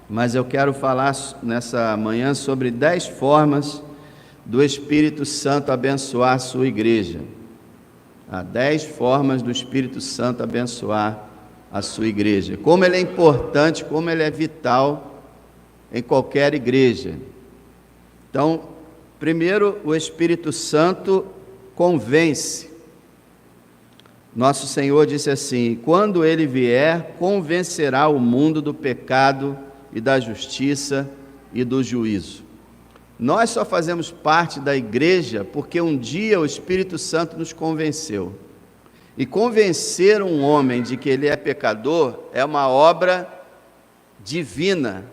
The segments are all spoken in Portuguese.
mas eu quero falar nessa manhã sobre 10 formas do Espírito Santo abençoar a sua igreja. Há 10 formas do Espírito Santo abençoar a sua igreja. Como ele é importante, como ele é vital em qualquer igreja. Então, primeiro, o Espírito Santo convence. Nosso Senhor disse assim: quando ele vier, convencerá o mundo do pecado e da justiça e do juízo. Nós só fazemos parte da igreja porque um dia o Espírito Santo nos convenceu. E convencer um homem de que ele é pecador é uma obra divina,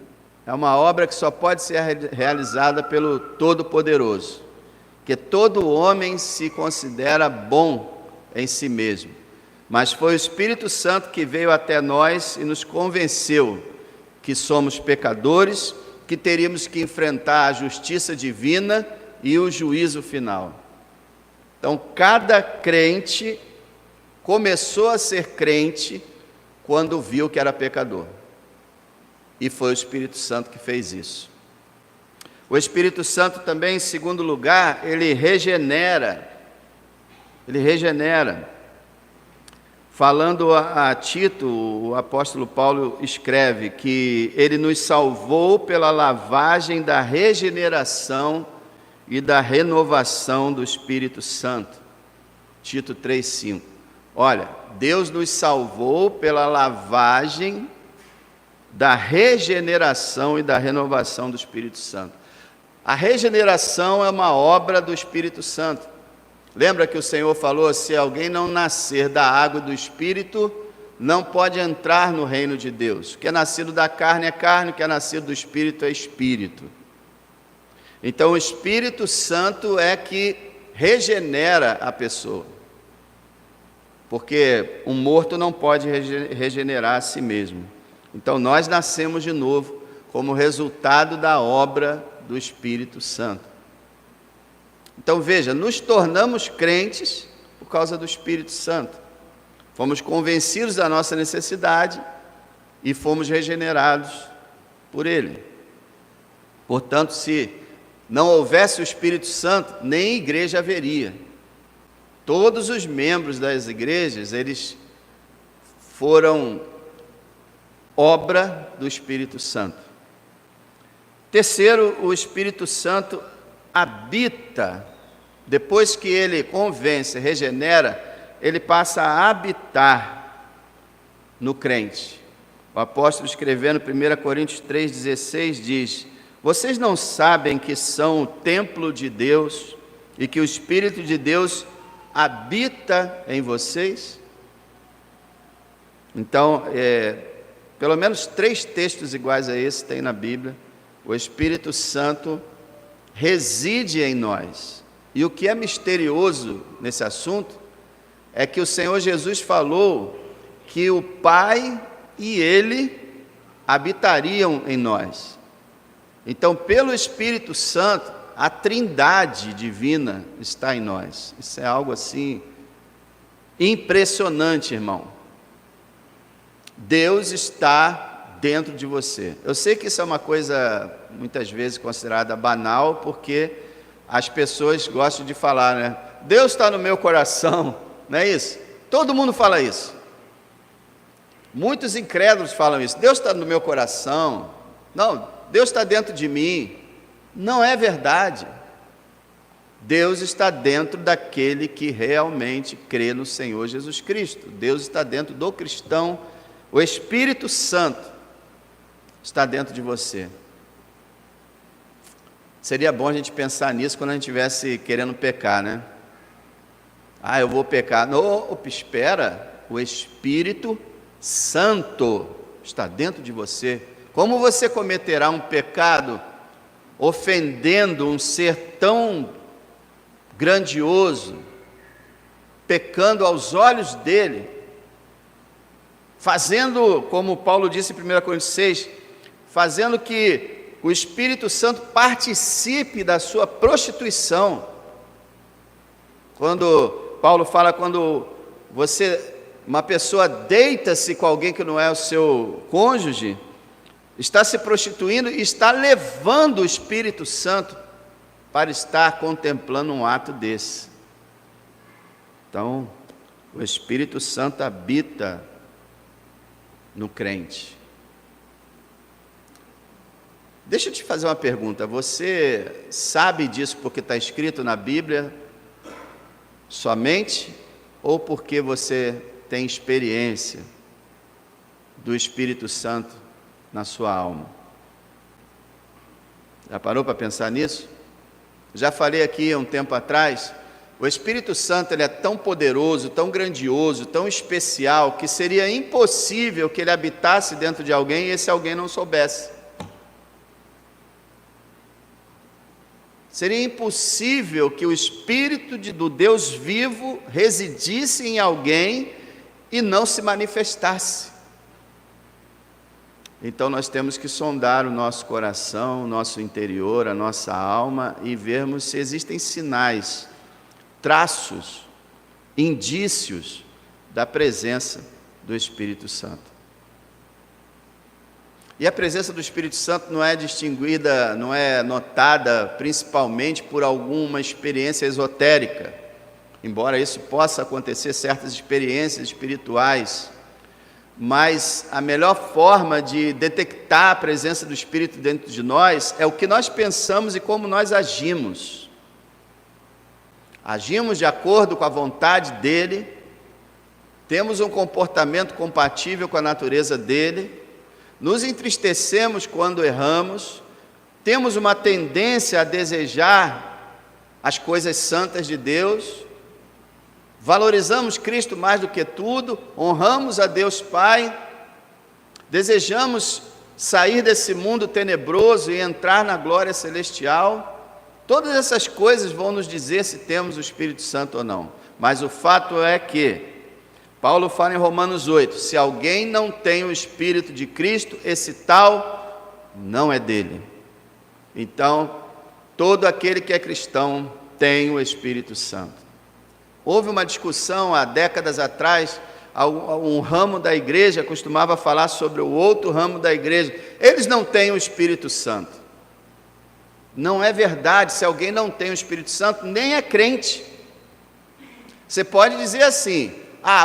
é uma obra que só pode ser realizada pelo Todo-Poderoso, porque todo homem se considera bom em si mesmo, mas foi o Espírito Santo que veio até nós e nos convenceu que somos pecadores, que teríamos que enfrentar a justiça divina e o juízo final. Então, cada crente começou a ser crente quando viu que era pecador. E foi o Espírito Santo que fez isso. O Espírito Santo também, em segundo lugar, ele regenera. Ele regenera. Falando a Tito, o apóstolo Paulo escreve que ele nos salvou pela lavagem da regeneração e da renovação do Espírito Santo. Tito 3,5. Olha, Deus nos salvou pela lavagem da regeneração e da renovação do Espírito Santo. A regeneração é uma obra do Espírito Santo. Lembra que o Senhor falou: se alguém não nascer da água e do Espírito, não pode entrar no reino de Deus. O que é nascido da carne é carne, o que é nascido do Espírito é Espírito. Então o Espírito Santo é que regenera a pessoa, porque um morto não pode regenerar a si mesmo. Então nós nascemos de novo como resultado da obra do Espírito Santo. Então veja, nos tornamos crentes por causa do Espírito Santo. Fomos convencidos da nossa necessidade e fomos regenerados por Ele. Portanto, se não houvesse o Espírito Santo, nem igreja haveria. Todos os membros das igrejas, eles foram obra do Espírito Santo. Terceiro, o Espírito Santo habita. Depois que ele convence, regenera, ele passa a habitar no crente. O apóstolo, escrevendo 1 Coríntios 3,16, diz: vocês não sabem que são o templo de Deus e que o Espírito de Deus habita em vocês? Então, pelo menos 3 textos iguais a esse tem na Bíblia. O Espírito Santo reside em nós. E o que é misterioso nesse assunto é que o Senhor Jesus falou que o Pai e Ele habitariam em nós. Então, pelo Espírito Santo, a Trindade divina está em nós. Isso é algo assim impressionante, irmão. Deus está dentro de você. Eu sei que isso é uma coisa muitas vezes considerada banal, porque as pessoas gostam de falar, né? Deus está no meu coração, não é isso? Todo mundo fala isso. Muitos incrédulos falam isso. Deus está no meu coração. Não, Deus está dentro de mim. Não é verdade. Deus está dentro daquele que realmente crê no Senhor Jesus Cristo. Deus está dentro do cristão. O Espírito Santo está dentro de você. Seria bom a gente pensar nisso quando a gente estivesse querendo pecar, né? Eu vou pecar. Não, espera, o Espírito Santo está dentro de você. Como você cometerá um pecado ofendendo um ser tão grandioso, pecando aos olhos dele, fazendo, como Paulo disse em 1 Coríntios 6, fazendo que o Espírito Santo participe da sua prostituição. Quando Paulo fala, quando uma pessoa deita-se com alguém que não é o seu cônjuge, está se prostituindo e está levando o Espírito Santo para estar contemplando um ato desse. Então, o Espírito Santo habita no crente. Deixa eu te fazer uma pergunta. Você sabe disso porque está escrito na Bíblia somente, ou porque você tem experiência do Espírito Santo na sua alma? Já parou para pensar nisso? Já falei aqui há um tempo atrás, o Espírito Santo ele é tão poderoso, tão grandioso, tão especial, que seria impossível que ele habitasse dentro de alguém e esse alguém não soubesse. Seria impossível que o Espírito do Deus vivo residisse em alguém e não se manifestasse. Então nós temos que sondar o nosso coração, o nosso interior, a nossa alma e vermos se existem sinais, traços, indícios da presença do Espírito Santo. E a presença do Espírito Santo não é distinguida, não é notada principalmente por alguma experiência esotérica, embora isso possa acontecer, certas experiências espirituais, mas a melhor forma de detectar a presença do Espírito dentro de nós é o que nós pensamos e como nós agimos. Agimos de acordo com a vontade dEle, temos um comportamento compatível com a natureza dEle, nos entristecemos quando erramos, temos uma tendência a desejar as coisas santas de Deus, valorizamos Cristo mais do que tudo, honramos a Deus Pai, desejamos sair desse mundo tenebroso e entrar na glória celestial. Todas essas coisas vão nos dizer se temos o Espírito Santo ou não, mas o fato é que Paulo fala em Romanos 8, se alguém não tem o Espírito de Cristo, esse tal não é dele. Então, todo aquele que é cristão tem o Espírito Santo. Houve uma discussão há décadas atrás, um ramo da igreja costumava falar sobre o outro ramo da igreja, eles não têm o Espírito Santo. Não é verdade, se alguém não tem o Espírito Santo, nem é crente. Você pode dizer assim,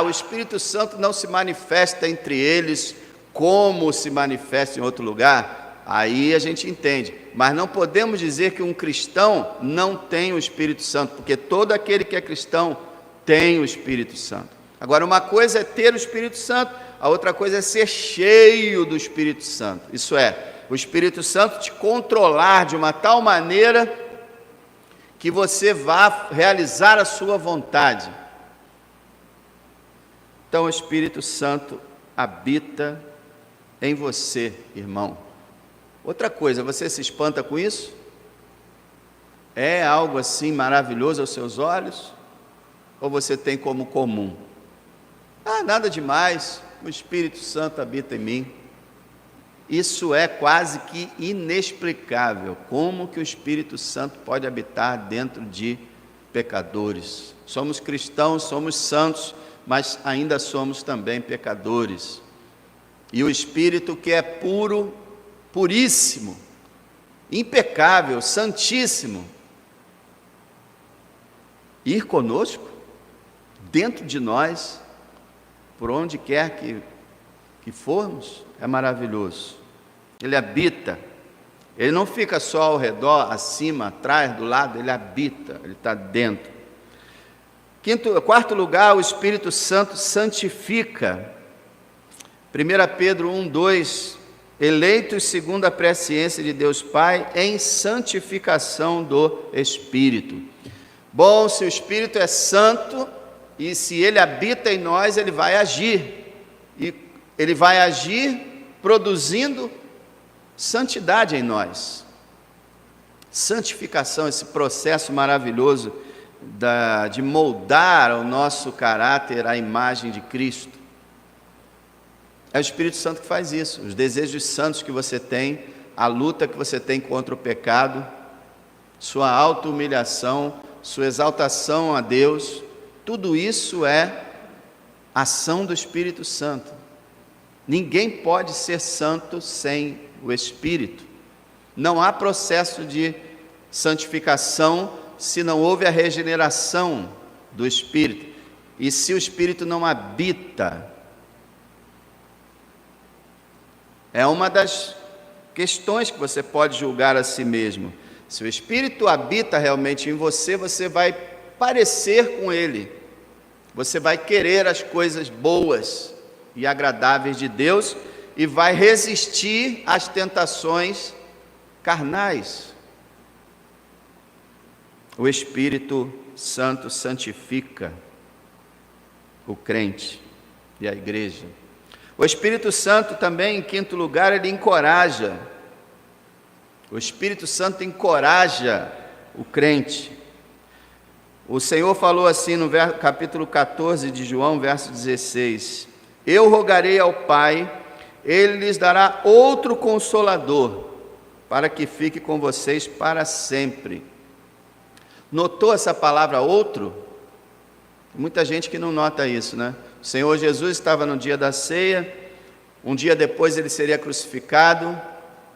o Espírito Santo não se manifesta entre eles como se manifesta em outro lugar. Aí a gente entende, mas não podemos dizer que um cristão não tem o Espírito Santo, porque todo aquele que é cristão tem o Espírito Santo. Agora, uma coisa é ter o Espírito Santo, a outra coisa é ser cheio do Espírito Santo. Isso é, o Espírito Santo te controlar de uma tal maneira que você vá realizar a sua vontade. Então o Espírito Santo habita em você, irmão. Outra coisa, você se espanta com isso? É algo assim maravilhoso aos seus olhos? Ou você tem como comum? Nada demais, o Espírito Santo habita em mim. Isso é quase que inexplicável. Como que o Espírito Santo pode habitar dentro de pecadores? Somos cristãos, somos santos, mas ainda somos também pecadores. E o Espírito que é puro, puríssimo, impecável, santíssimo, ir conosco, dentro de nós, por onde quer que formos, é maravilhoso. Ele habita, ele não fica só ao redor, acima, atrás, do lado, ele habita, ele está dentro. Quarto lugar, o Espírito Santo santifica. 1 Pedro 1:2, eleitos segundo a presciência de Deus Pai, em santificação do Espírito. Bom, se o Espírito é santo, e se ele habita em nós, ele vai agir. E ele vai agir produzindo santidade em nós. Santificação, esse processo maravilhoso de moldar o nosso caráter à imagem de Cristo. É o Espírito Santo que faz isso. Os desejos santos que você tem, a luta que você tem contra o pecado, sua auto-humilhação, sua exaltação a Deus, tudo isso é ação do Espírito Santo. Ninguém pode ser santo sem o Espírito. Não há processo de santificação se não houve a regeneração do Espírito. E se o Espírito não habita, é uma das questões que você pode julgar a si mesmo. Se o Espírito habita realmente em você, você vai parecer com Ele. Você vai querer as coisas boas e agradáveis de Deus e vai resistir às tentações carnais. O Espírito Santo santifica o crente e a igreja. O Espírito Santo também, em quinto lugar, ele encoraja. O Espírito Santo encoraja o crente. O Senhor falou assim no capítulo 14 de João, verso 16: Eu rogarei ao Pai, Ele lhes dará outro Consolador, para que fique com vocês para sempre. Notou essa palavra outro? Muita gente que não nota isso, né? O Senhor Jesus estava no dia da ceia, um dia depois ele seria crucificado,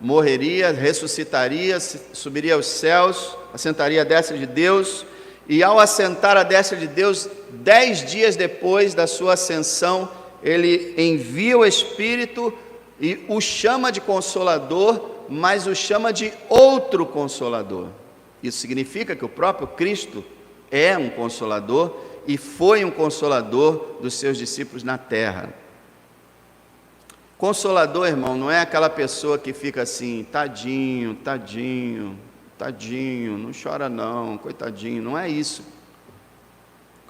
morreria, ressuscitaria, subiria aos céus, assentaria à destra de Deus, e ao assentar à destra de Deus, 10 dias depois da sua ascensão, ele envia o Espírito e o chama de Consolador, mas o chama de outro Consolador. Isso significa que o próprio Cristo é um Consolador e foi um Consolador dos seus discípulos na terra. Consolador, irmão, não é aquela pessoa que fica assim, tadinho, tadinho, tadinho, não chora não, coitadinho, não é isso.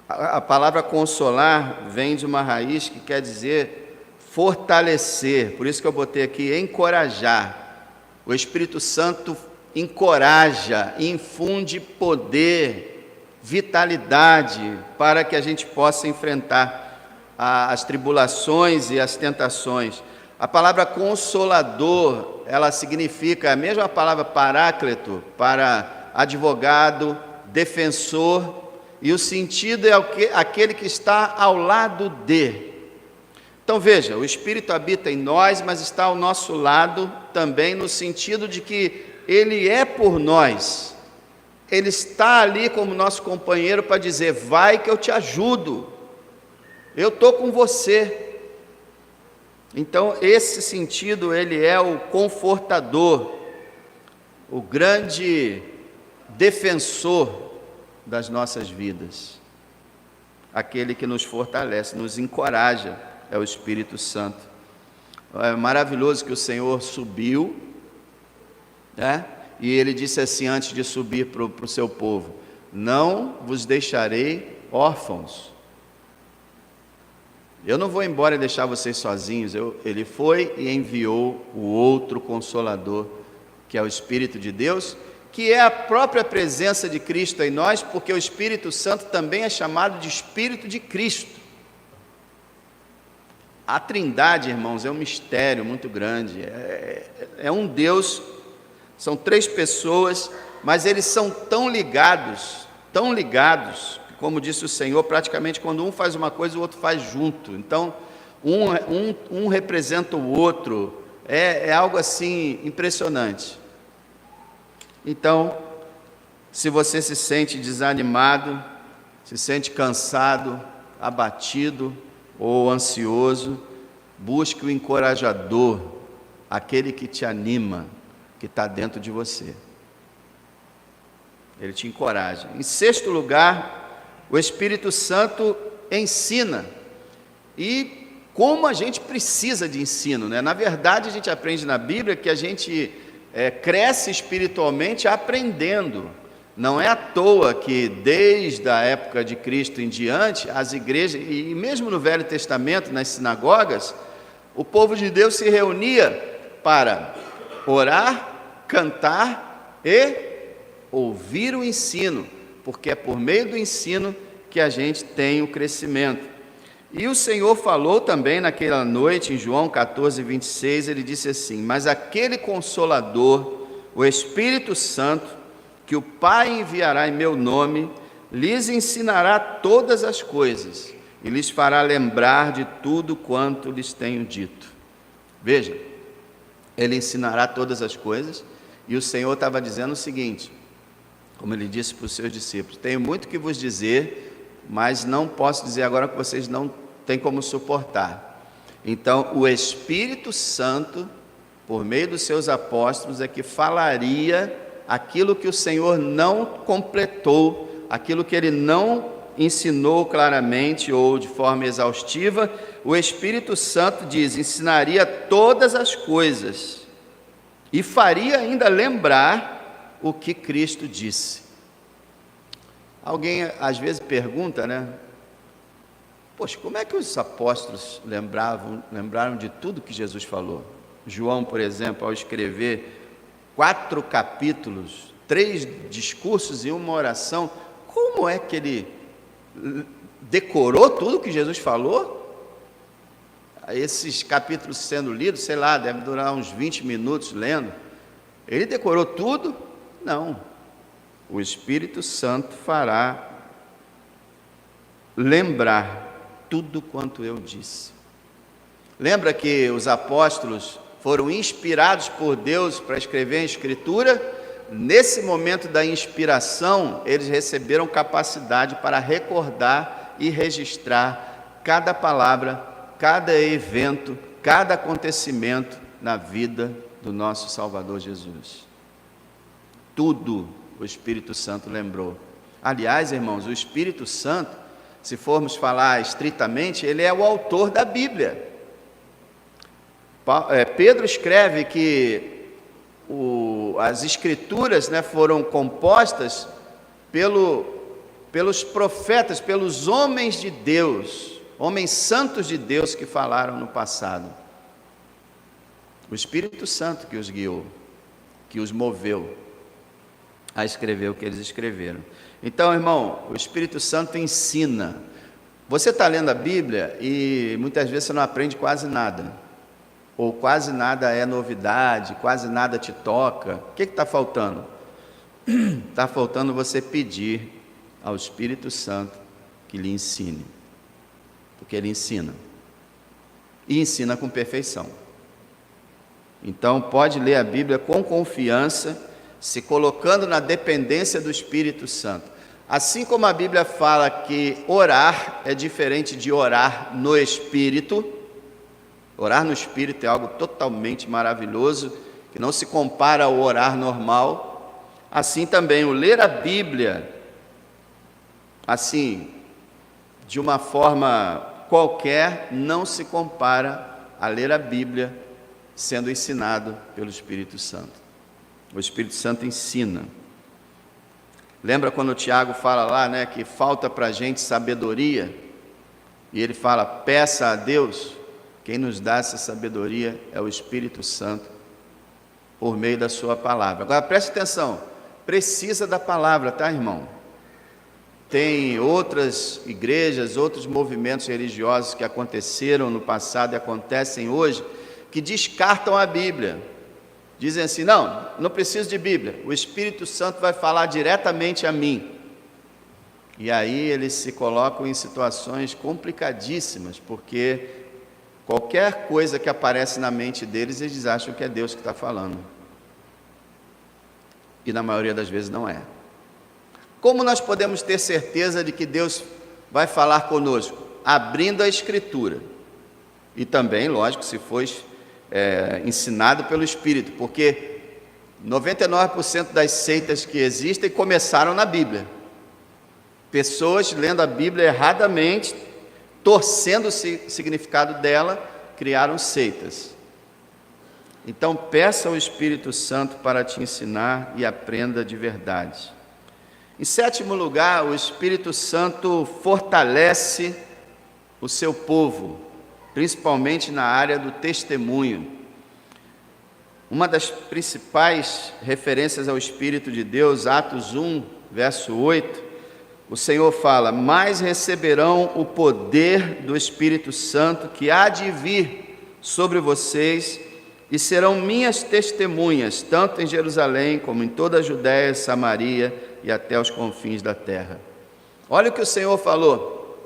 A palavra consolar vem de uma raiz que quer dizer fortalecer, por isso que eu botei aqui encorajar. O Espírito Santo encoraja, infunde poder, vitalidade, para que a gente possa enfrentar as tribulações e as tentações. A palavra consolador, ela significa a mesma palavra paráclito, para advogado, defensor, e o sentido é aquele que está ao lado de. Então veja, o Espírito habita em nós, mas está ao nosso lado também, no sentido de que Ele é por nós. Ele está ali como nosso companheiro para dizer, vai que eu te ajudo, eu estou com você. Então esse sentido, ele é o confortador, o grande defensor das nossas vidas, aquele que nos fortalece, nos encoraja, é o Espírito Santo. É maravilhoso que o Senhor subiu, né? E ele disse assim, antes de subir para o seu povo, não vos deixarei órfãos. Eu não vou embora e deixar vocês sozinhos. Ele foi e enviou o outro Consolador, que é o Espírito de Deus, que é a própria presença de Cristo em nós, porque o Espírito Santo também é chamado de Espírito de Cristo. A Trindade, irmãos, é um mistério muito grande, é um Deus, são 3 pessoas, mas eles são tão ligados, como disse o Senhor, praticamente quando um faz uma coisa, o outro faz junto. Então, um representa o outro, é algo assim impressionante. Então, se você se sente desanimado, se sente cansado, abatido ou ansioso, busque o encorajador, aquele que te anima, que está dentro de você. Ele te encoraja. Em sexto lugar, o Espírito Santo ensina. E como a gente precisa de ensino, né? Na verdade, a gente aprende na Bíblia que a gente cresce espiritualmente aprendendo. Não é à toa que desde a época de Cristo em diante, as igrejas, e mesmo no Velho Testamento, nas sinagogas, o povo de Deus se reunia para orar, cantar e ouvir o ensino, porque é por meio do ensino que a gente tem o crescimento. E o Senhor falou também naquela noite, em João 14, 26, ele disse assim, mas aquele Consolador, o Espírito Santo, que o Pai enviará em meu nome, lhes ensinará todas as coisas, e lhes fará lembrar de tudo quanto lhes tenho dito. Veja, Ele ensinará todas as coisas. E o Senhor estava dizendo o seguinte, como Ele disse para os seus discípulos: tenho muito que vos dizer, mas não posso dizer agora que vocês não têm como suportar. Então, o Espírito Santo, por meio dos seus apóstolos, é que falaria aquilo que o Senhor não completou, aquilo que Ele não ensinou claramente ou de forma exaustiva. O Espírito Santo diz, ensinaria todas as coisas e faria ainda lembrar o que Cristo disse. Alguém às vezes pergunta, né? Poxa, como é que os apóstolos lembraram de tudo que Jesus falou? João, por exemplo, ao escrever 4 capítulos, 3 discursos e uma oração, como é que ele decorou tudo que Jesus falou? Esses capítulos sendo lidos, sei lá, deve durar uns 20 minutos lendo. Ele decorou tudo? Não. O Espírito Santo fará lembrar tudo quanto eu disse. Lembra que os apóstolos foram inspirados por Deus para escrever a Escritura? Nesse momento da inspiração, eles receberam capacidade para recordar e registrar cada palavra, cada evento, cada acontecimento na vida do nosso Salvador Jesus. Tudo o Espírito Santo lembrou. Aliás, irmãos, o Espírito Santo, se formos falar estritamente, ele é o autor da Bíblia. Pedro escreve que as Escrituras, né, foram compostas pelos profetas, pelos homens de Deus, homens santos de Deus que falaram no passado. O Espírito Santo que os guiou, que os moveu a escrever o que eles escreveram. Então, irmão, o Espírito Santo ensina. Você está lendo a Bíblia e muitas vezes você não aprende quase nada, ou quase nada é novidade, quase nada te toca. O que está faltando? Está faltando você pedir ao Espírito Santo que lhe ensine, porque Ele ensina, e ensina com perfeição. Então pode ler a Bíblia com confiança, se colocando na dependência do Espírito Santo. Assim como a Bíblia fala que orar é diferente de orar no Espírito, orar no Espírito é algo totalmente maravilhoso, que não se compara ao orar normal. Assim também o ler a Bíblia, assim, de uma forma qualquer, não se compara a ler a Bíblia sendo ensinado pelo Espírito Santo. O Espírito Santo ensina. Lembra quando o Tiago fala lá, né, que falta para a gente sabedoria? E ele fala, peça a Deus. Quem nos dá essa sabedoria é o Espírito Santo, por meio da sua palavra. Agora preste atenção, precisa da palavra, tá, irmão? Tem outras igrejas, outros movimentos religiosos que aconteceram no passado e acontecem hoje, que descartam a Bíblia. Dizem assim, não preciso de Bíblia, o Espírito Santo vai falar diretamente a mim. E aí eles se colocam em situações complicadíssimas, porque qualquer coisa que aparece na mente deles, eles acham que é Deus que está falando. E na maioria das vezes não é. Como nós podemos ter certeza de que Deus vai falar conosco? Abrindo a Escritura. E também, lógico, se for ensinado pelo Espírito, porque 99% das seitas que existem começaram na Bíblia. Pessoas lendo a Bíblia erradamente, torcendo o significado dela, criaram seitas. Então peça ao Espírito Santo para te ensinar e aprenda de verdade. Em 7º lugar, o Espírito Santo fortalece o seu povo, principalmente na área do testemunho. Uma das principais referências ao Espírito de Deus, Atos 1, verso 8, o Senhor fala, mas receberão o poder do Espírito Santo que há de vir sobre vocês e serão minhas testemunhas, tanto em Jerusalém como em toda a Judéia, Samaria e até os confins da terra. Olha o que o Senhor falou,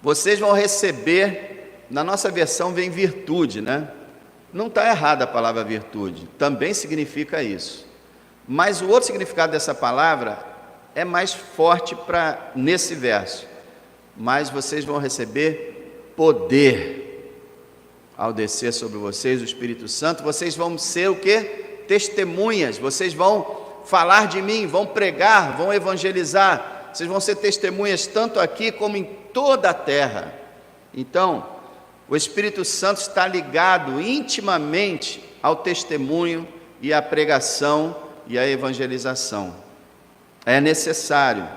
vocês vão receber, na nossa versão vem virtude, né? Não está errada a palavra virtude, também significa isso. Mas o outro significado dessa palavra é mais forte nesse verso. Mas vocês vão receber poder ao descer sobre vocês o Espírito Santo. Vocês vão ser o quê? Testemunhas. Vocês vão falar de mim, vão pregar, vão evangelizar. Vocês vão ser testemunhas tanto aqui como em toda a terra. Então, o Espírito Santo está ligado intimamente ao testemunho e à pregação e à evangelização. É necessário.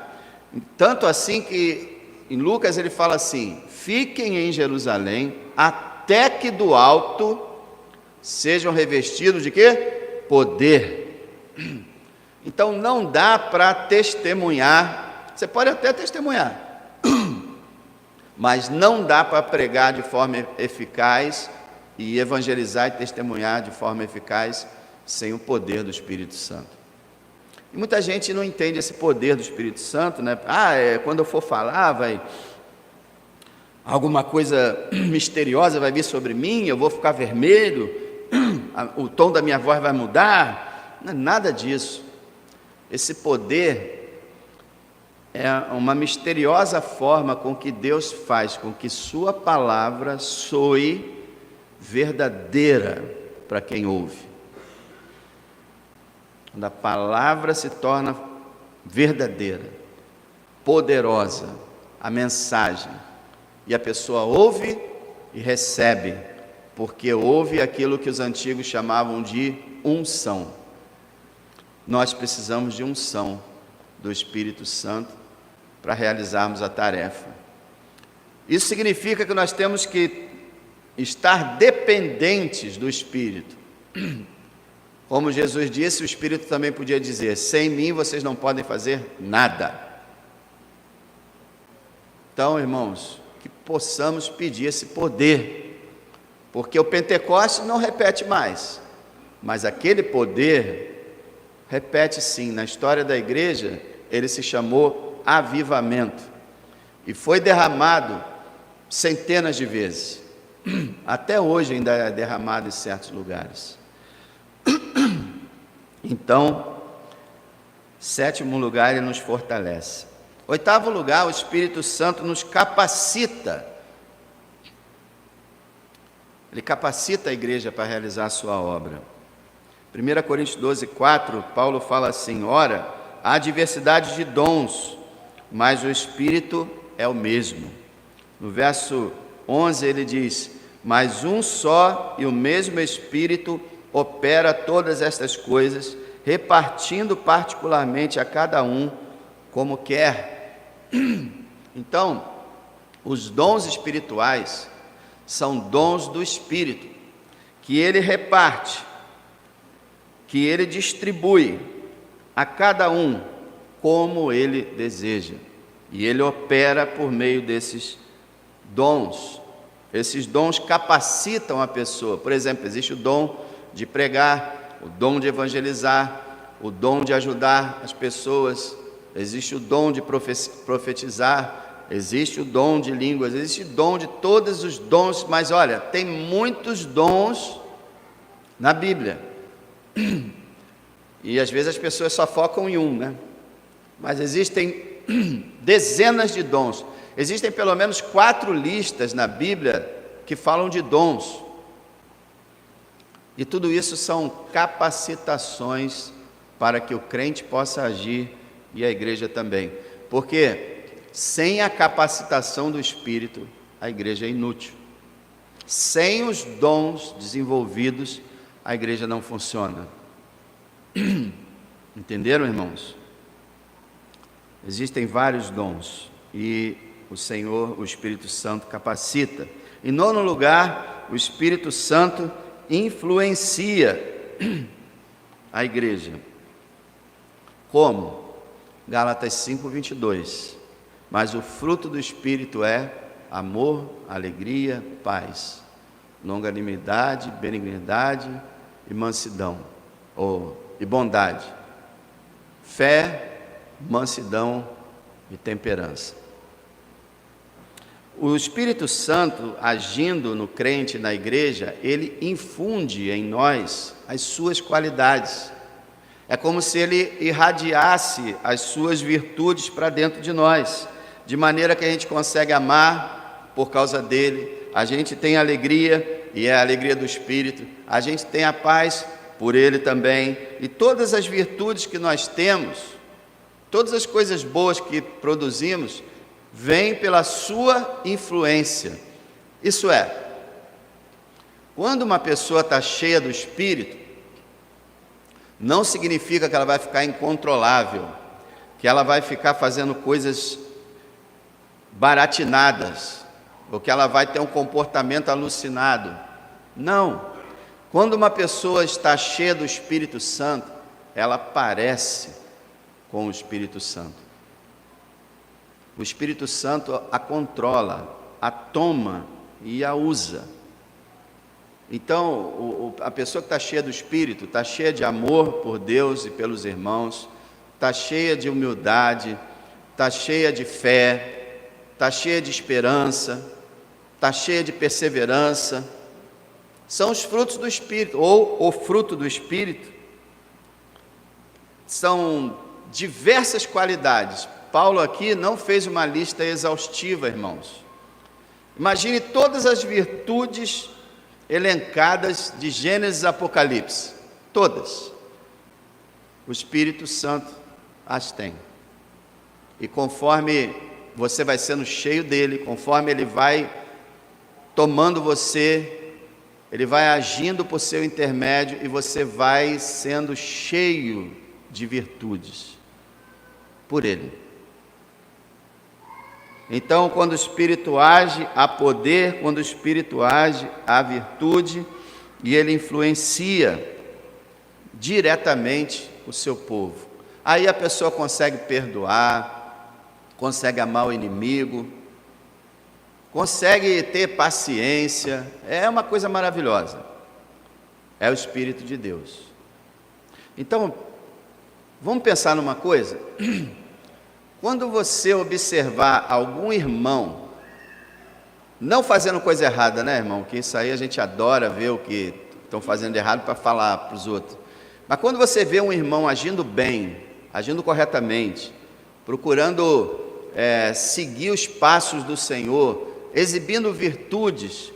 Tanto assim que em Lucas ele fala assim: fiquem em Jerusalém até que do alto sejam revestidos de quê? Poder. Então não dá para testemunhar. Você pode até testemunhar, mas não dá para pregar de forma eficaz e evangelizar e testemunhar de forma eficaz sem o poder do Espírito Santo. E muita gente não entende esse poder do Espírito Santo, né? Quando eu for falar, alguma coisa misteriosa vai vir sobre mim, eu vou ficar vermelho, o tom da minha voz vai mudar. Não é nada disso. Esse poder é uma misteriosa forma com que Deus faz com que sua palavra soe verdadeira para quem ouve. Quando a palavra se torna verdadeira, poderosa, a mensagem, e a pessoa ouve e recebe, porque ouve aquilo que os antigos chamavam de unção. Nós precisamos de unção do Espírito Santo para realizarmos a tarefa. Isso significa que nós temos que estar dependentes do Espírito. Como Jesus disse, o Espírito também podia dizer: sem mim vocês não podem fazer nada. Então, irmãos, que possamos pedir esse poder, porque o Pentecostes não repete mais, mas aquele poder repete sim. Na história da igreja, ele se chamou avivamento, e foi derramado centenas de vezes, até hoje ainda é derramado em certos lugares. Então, sétimo lugar, ele nos fortalece. Oitavo lugar, o Espírito Santo nos capacita. Ele capacita a igreja para realizar a sua obra. 1 Coríntios 12:4, Paulo fala assim: ora, há diversidade de dons, mas o Espírito é o mesmo. No verso 11 ele diz: mas um só e o mesmo Espírito opera todas estas coisas, repartindo particularmente a cada um como quer. Então, os dons espirituais são dons do Espírito, que ele reparte, que ele distribui a cada um como ele deseja, e ele opera por meio desses dons. Esses dons capacitam a pessoa. Por exemplo, existe o dom de pregar, o dom de evangelizar, o dom de ajudar as pessoas, existe o dom de profetizar, existe o dom de línguas, existe o dom de todos os dons, mas olha, tem muitos dons na Bíblia, e às vezes as pessoas só focam em um, né? Mas existem dezenas de dons. Existem pelo menos 4 listas na Bíblia que falam de dons. E tudo isso são capacitações para que o crente possa agir e a igreja também. Porque sem a capacitação do Espírito, a igreja é inútil. Sem os dons desenvolvidos, a igreja não funciona. Entenderam, irmãos? Existem vários dons e o Senhor, o Espírito Santo, capacita. Em nono lugar, o Espírito Santo influencia a igreja. Como? Gálatas 5:22. Mas o fruto do Espírito é amor, alegria, paz, longanimidade, benignidade e mansidão, e bondade, fé, mansidão e temperança. O Espírito Santo, agindo no crente, na igreja, ele infunde em nós as suas qualidades. É como se ele irradiasse as suas virtudes para dentro de nós, de maneira que a gente consegue amar por causa dele, a gente tem alegria, e é a alegria do Espírito, a gente tem a paz por ele também, e todas as virtudes que nós temos, todas as coisas boas que produzimos, vêm pela sua influência. Isso é, quando uma pessoa está cheia do Espírito, não significa que ela vai ficar incontrolável, que ela vai ficar fazendo coisas baratinadas, ou que ela vai ter um comportamento alucinado. Não. Quando uma pessoa está cheia do Espírito Santo, ela parece com o Espírito Santo. O Espírito Santo a controla, a toma e a usa. Então, a pessoa que está cheia do Espírito, está cheia de amor por Deus e pelos irmãos, está cheia de humildade, está cheia de fé, está cheia de esperança, está cheia de perseverança. São os frutos do Espírito, ou o fruto do Espírito. São diversas qualidades. Paulo aqui não fez uma lista exaustiva, irmãos. Imagine todas as virtudes elencadas de Gênesis a Apocalipse, todas. O Espírito Santo as tem. E conforme você vai sendo cheio dele, conforme ele vai tomando você, ele vai agindo por seu intermédio e você vai sendo cheio de virtudes por ele. Então, quando o Espírito age, há poder; quando o Espírito age, há virtude, e ele influencia diretamente o seu povo. Aí a pessoa consegue perdoar, consegue amar o inimigo, consegue ter paciência. É uma coisa maravilhosa. É o Espírito de Deus. Então, vamos pensar numa coisa? Quando você observar algum irmão não fazendo coisa errada, né, irmão? Que isso aí a gente adora ver o que estão fazendo errado para falar para os outros. Mas quando você vê um irmão agindo bem, agindo corretamente, procurando seguir os passos do Senhor, exibindo virtudes,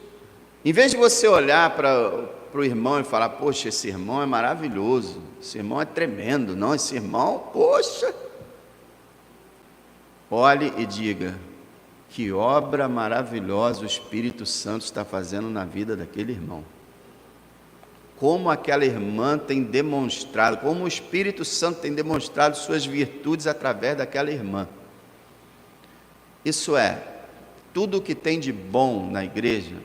em vez de você olhar para o irmão e falar: poxa, esse irmão é maravilhoso, esse irmão é tremendo, não, esse irmão, poxa... Olhe e diga: que obra maravilhosa o Espírito Santo está fazendo na vida daquele irmão. Como aquela irmã tem demonstrado, como o Espírito Santo tem demonstrado suas virtudes através daquela irmã. Isso é, tudo o que tem de bom na igreja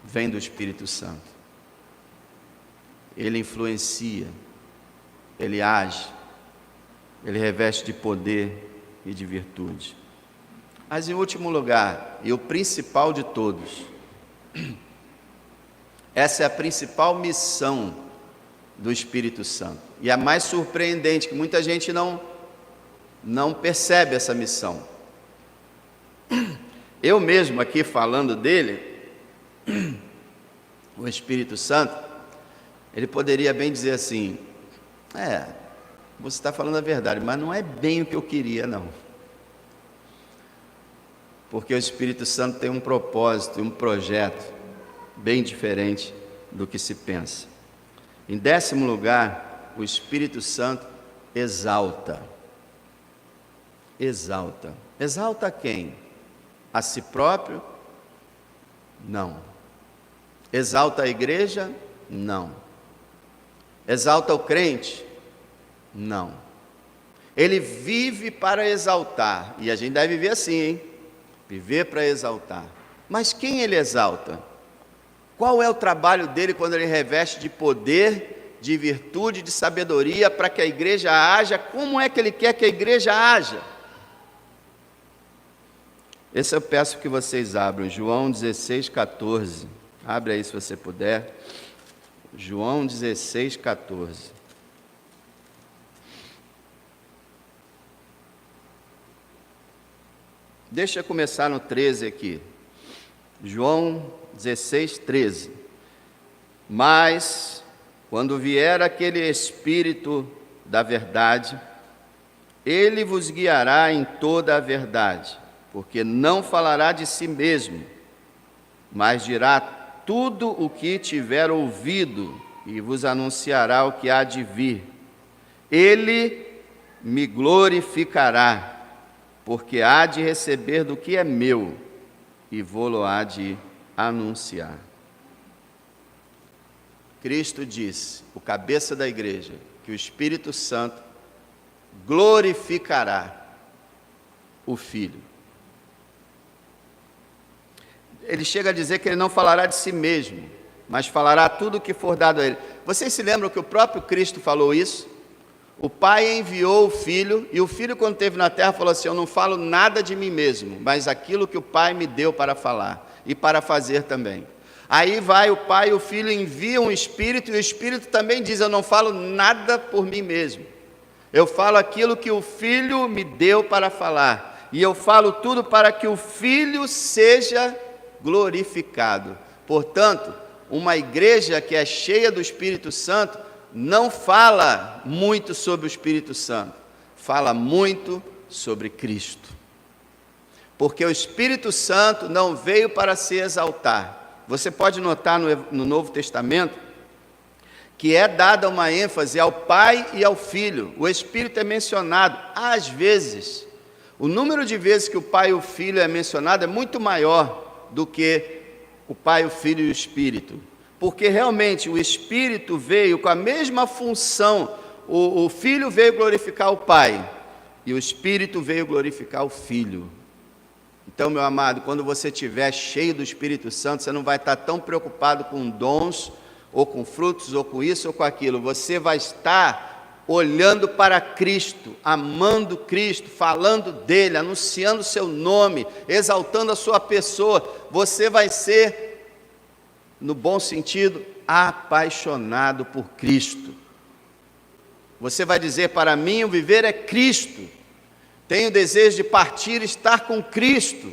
vem do Espírito Santo. Ele influencia, ele age, ele reveste de poder e de virtude. Mas em último lugar, e o principal de todos, essa é a principal missão do Espírito Santo, e a mais surpreendente, que muita gente não percebe essa missão. Eu mesmo aqui falando dele, o Espírito Santo, ele poderia bem dizer assim: você está falando a verdade, mas não é bem o que eu queria, não. Porque o Espírito Santo tem um propósito e um projeto bem diferente do que se pensa. Em 10º lugar, o Espírito Santo exalta. Exalta. Exalta quem? A si próprio? Não. Exalta a igreja? Não. Exalta o crente? Não. Ele vive para exaltar, e a gente deve viver assim, hein? Viver para exaltar. Mas quem ele exalta? Qual é o trabalho dele quando ele reveste de poder, de virtude, de sabedoria para que a igreja haja? Como é que ele quer que a igreja haja? Esse eu peço que vocês abram, João 16,14. Abre aí se você puder. João 16,14. Deixa eu começar no 13 aqui. João 16, 13. Mas, quando vier aquele Espírito da verdade, ele vos guiará em toda a verdade, porque não falará de si mesmo, mas dirá tudo o que tiver ouvido e vos anunciará o que há de vir. Ele me glorificará, porque há de receber do que é meu e vou-lo há de anunciar. Cristo disse, o cabeça da igreja, que o Espírito Santo glorificará o Filho. Ele chega a dizer que ele não falará de si mesmo, mas falará tudo o que for dado a ele. Vocês se lembram que o próprio Cristo falou isso? O Pai enviou o Filho, e o Filho, quando esteve na terra, falou assim: eu não falo nada de mim mesmo, mas aquilo que o Pai me deu para falar e para fazer também. Aí vai o Pai e o Filho enviam o Espírito, e o Espírito também diz: eu não falo nada por mim mesmo, eu falo aquilo que o Filho me deu para falar, e eu falo tudo para que o Filho seja glorificado. Portanto, uma igreja que é cheia do Espírito Santo não fala muito sobre o Espírito Santo, fala muito sobre Cristo. Porque o Espírito Santo não veio para se exaltar. Você pode notar no Novo Testamento que é dada uma ênfase ao Pai e ao Filho. O Espírito é mencionado, às vezes. O número de vezes que o Pai e o Filho é mencionado é muito maior do que o Pai, o Filho e o Espírito. Porque realmente o Espírito veio com a mesma função. O Filho veio glorificar o Pai e o Espírito veio glorificar o Filho. Então, meu amado, quando você estiver cheio do Espírito Santo, você não vai estar tão preocupado com dons, ou com frutos, ou com isso, ou com aquilo. Você vai estar olhando para Cristo, amando Cristo, falando dele, anunciando o seu nome, exaltando a sua pessoa. Você vai ser, no bom sentido, apaixonado por Cristo. Você vai dizer: para mim o viver é Cristo. Tenho desejo de partir e estar com Cristo,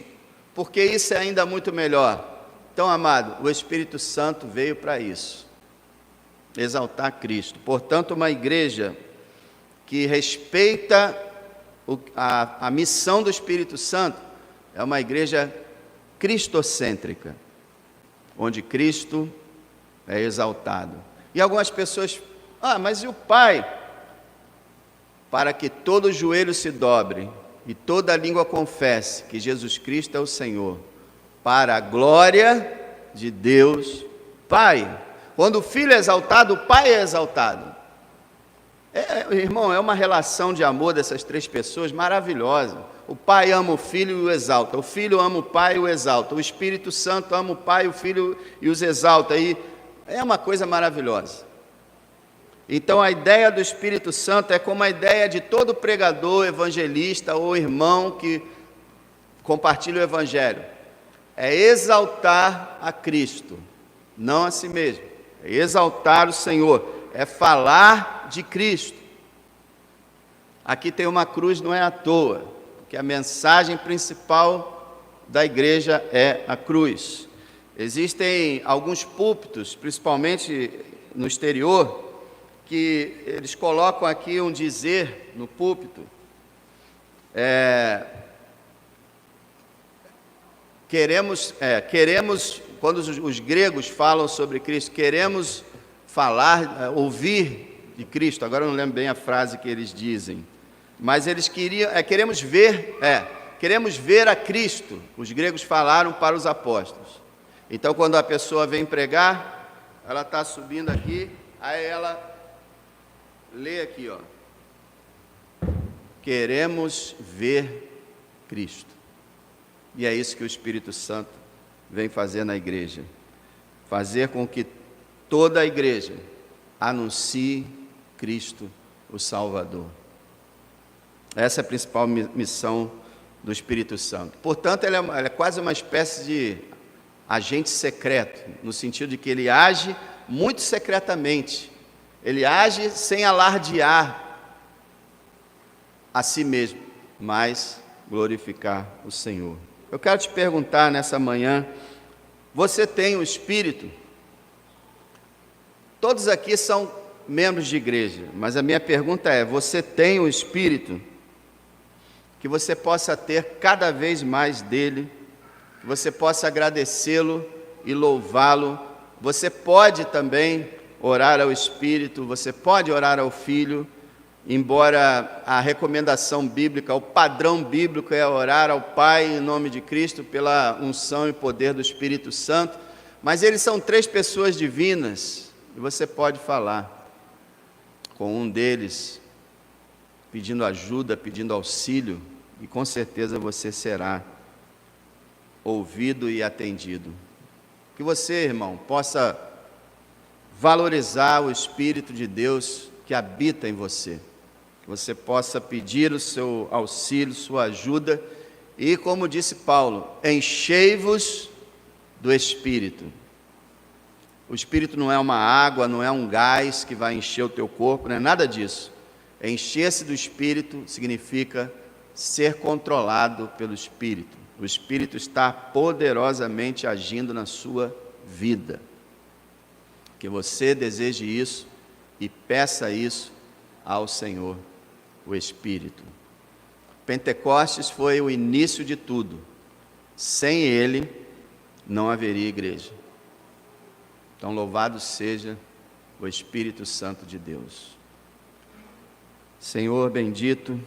porque isso é ainda muito melhor. Então, amado, o Espírito Santo veio para isso, exaltar Cristo. Portanto, uma igreja que respeita a missão do Espírito Santo é uma igreja cristocêntrica, onde Cristo é exaltado. E algumas pessoas: mas e o Pai? Para que todo joelho se dobre e toda língua confesse que Jesus Cristo é o Senhor, para a glória de Deus Pai. Quando o Filho é exaltado, o Pai é exaltado. Irmão, é uma relação de amor dessas três pessoas maravilhosa. O Pai ama o Filho e o exalta, o Filho ama o Pai e o exalta, o Espírito Santo ama o Pai, o Filho e os exalta. E é uma coisa maravilhosa. Então, a ideia do Espírito Santo é como a ideia de todo pregador, evangelista ou irmão que compartilha o Evangelho. É exaltar a Cristo, não a si mesmo. É exaltar o Senhor, é falar de Cristo. Aqui tem uma cruz, não é à toa, porque a mensagem principal da igreja é a cruz. Existem alguns púlpitos, principalmente no exterior, que eles colocam aqui um dizer no púlpito: queremos, quando os gregos falam sobre Cristo, queremos falar, ouvir de Cristo. Agora eu não lembro bem a frase que eles dizem, mas eles queriam, queremos ver a Cristo. Os gregos falaram para os apóstolos. Então, quando a pessoa vem pregar, ela está subindo aqui, aí ela lê aqui, queremos ver Cristo. E é isso que o Espírito Santo vem fazer na igreja, fazer com que toda a igreja anuncie Cristo, o Salvador. Essa é a principal missão do Espírito Santo. Portanto, ela é quase uma espécie de agente secreto, no sentido de que ele age muito secretamente. Ele age sem alardear a si mesmo, mas glorificar o Senhor. Eu quero te perguntar nessa manhã, você tem o Espírito? Todos aqui são membros de igreja, mas a minha pergunta é, você tem o Espírito? Que você possa ter cada vez mais dele, que você possa agradecê-lo e louvá-lo. Você pode também orar ao Espírito, você pode orar ao Filho, embora a recomendação bíblica, o padrão bíblico é orar ao Pai em nome de Cristo, pela unção e poder do Espírito Santo, mas eles são três pessoas divinas, e você pode falar com um deles, pedindo ajuda, pedindo auxílio, e com certeza você será ouvido e atendido. Que você, irmão, possa valorizar o Espírito de Deus que habita em você. Que você possa pedir o seu auxílio, sua ajuda, e como disse Paulo, enchei-vos do Espírito. O Espírito não é uma água, não é um gás que vai encher o teu corpo, não é nada disso. Encher-se do Espírito significa ser controlado pelo Espírito. O Espírito está poderosamente agindo na sua vida. Que você deseje isso e peça isso ao Senhor, o Espírito. Pentecostes foi o início de tudo. Sem ele, não haveria igreja. Então, louvado seja o Espírito Santo de Deus. Senhor bendito,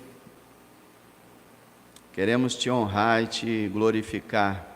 queremos te honrar e te glorificar